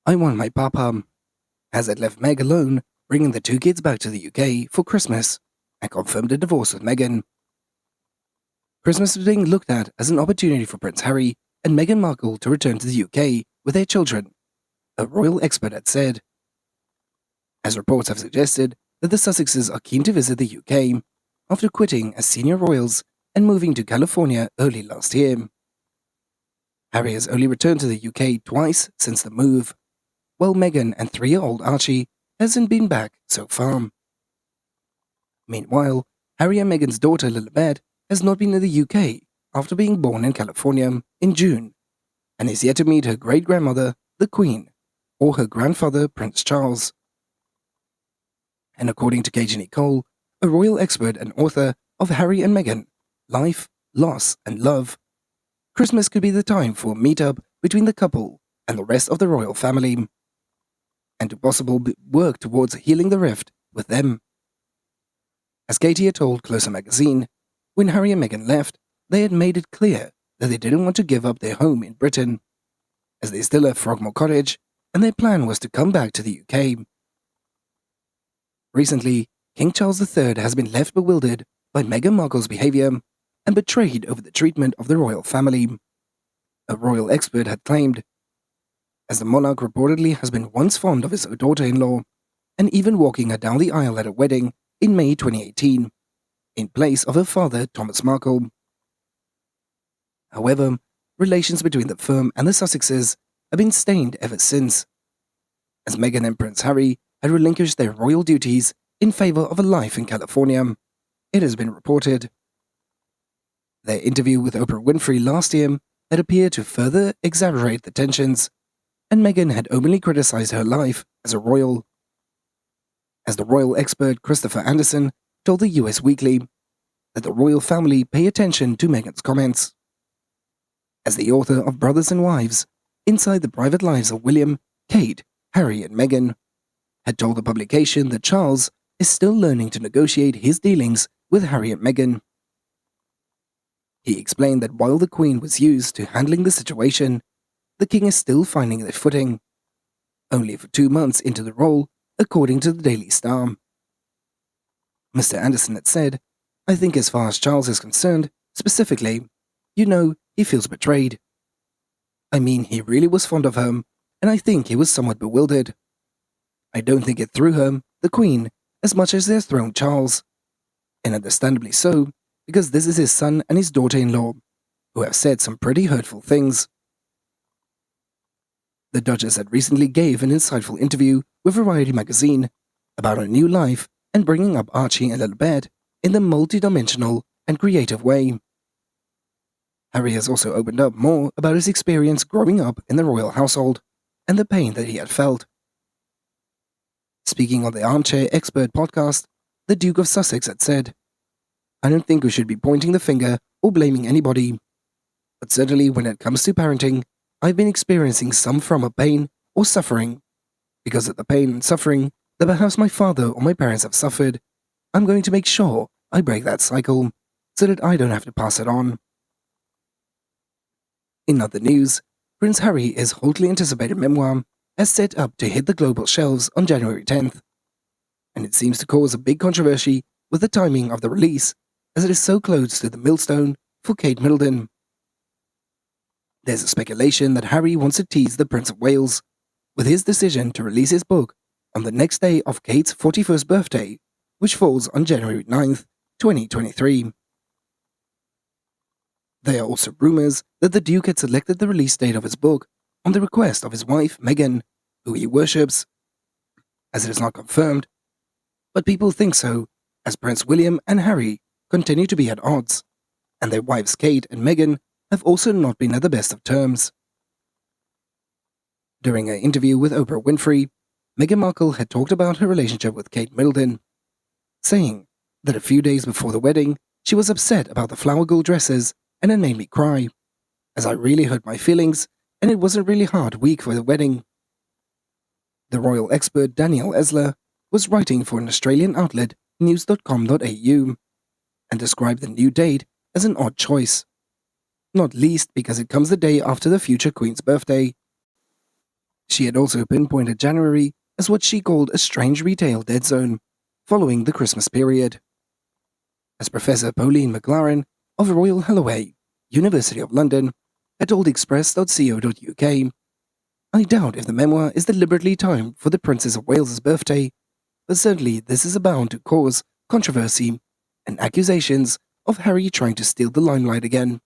I want my papa," as it left Meg alone, bringing the two kids back to the UK for Christmas and confirmed a divorce with Meghan. Christmas was being looked at as an opportunity for Prince Harry and Meghan Markle to return to the UK with their children, a royal expert had said, as reports have suggested that the Sussexes are keen to visit the UK after quitting as senior royals and moving to California early last year. Harry has only returned to the UK twice since the move, while Meghan and 3-year-old Archie hasn't been back so far. Meanwhile, Harry and Meghan's daughter Lilibet has not been in the UK after being born in California in June, and is yet to meet her great-grandmother, the Queen, or her grandfather, Prince Charles. And according to KG Nicole, a royal expert and author of Harry and Meghan, Life, Loss and Love, Christmas could be the time for a meet-up between the couple and the rest of the royal family, and to possibly work towards healing the rift with them. As Katie had told Closer magazine, when Harry and Meghan left, they had made it clear that they didn't want to give up their home in Britain, as they still have Frogmore Cottage, and their plan was to come back to the UK. Recently, King Charles III has been left bewildered by Meghan Markle's behavior and betrayed over the treatment of the royal family, a royal expert had claimed, as the monarch reportedly has been once fond of his daughter-in-law and even walking her down the aisle at a wedding in May 2018, in place of her father Thomas Markle. However, relations between the firm and the Sussexes have been stained ever since, as Meghan and Prince Harry had relinquished their royal duties in favor of a life in California, it has been reported. Their interview with Oprah Winfrey last year had appeared to further exaggerate the tensions, and Meghan had openly criticized her life as a royal. As the royal expert Christopher Anderson told the US Weekly, that the royal family pay attention to Meghan's comments. As the author of Brothers and Wives, Inside the Private Lives of William, Kate, Harry and Meghan, had told the publication that Charles is still learning to negotiate his dealings with Harry and Meghan. He explained that while the Queen was used to handling the situation, the King is still finding their footing, only for 2 months into the role, according to the Daily Star. Mr. Anderson had said, "I think as far as Charles is concerned, specifically, he feels betrayed. I mean, he really was fond of her, and I think he was somewhat bewildered. I don't think it threw her, the Queen, as much as it has thrown Charles. And understandably so, because this is his son and his daughter-in-law, who have said some pretty hurtful things." The Duchess had recently gave an insightful interview with Variety magazine about her new life and bringing up Archie and Lilibet in the multi-dimensional and creative way. Harry has also opened up more about his experience growing up in the royal household and the pain that he had felt. Speaking on the Armchair Expert podcast, the Duke of Sussex had said, "I don't think we should be pointing the finger or blaming anybody. But certainly when it comes to parenting, I've been experiencing some form of pain or suffering. Because of the pain and suffering that perhaps my father or my parents have suffered, I'm going to make sure I break that cycle so that I don't have to pass it on." In other news, Prince Harry's hotly anticipated memoir has set up to hit the global shelves on January 10th, and it seems to cause a big controversy with the timing of the release, as it is so close to the milestone for Kate Middleton. There's a speculation that Harry wants to tease the Prince of Wales with his decision to release his book on the next day of Kate's 41st birthday, which falls on January 9th, 2023. There are also rumors that the Duke had selected the release date of his book on the request of his wife, Meghan, who he worships, as it is not confirmed, but people think so, as Prince William and Harry continue to be at odds, and their wives Kate and Meghan have also not been at the best of terms. During an interview with Oprah Winfrey, Meghan Markle had talked about her relationship with Kate Middleton, saying that a few days before the wedding, she was upset about the flower gold dresses and it made me cry, as I really hurt my feelings and it was a really hard week for the wedding. The royal expert Danielle Esler was writing for an Australian outlet, news.com.au, and described the new date as an odd choice, not least because it comes the day after the future Queen's birthday. She had also pinpointed January as what she called a strange retail dead zone, following the Christmas period. As Professor Pauline McLaren of Royal Holloway, University of London, had told express.co.uk, I doubt if the memoir is deliberately timed for the Princess of Wales's birthday, but certainly this is bound to cause controversy and accusations of Harry trying to steal the limelight again.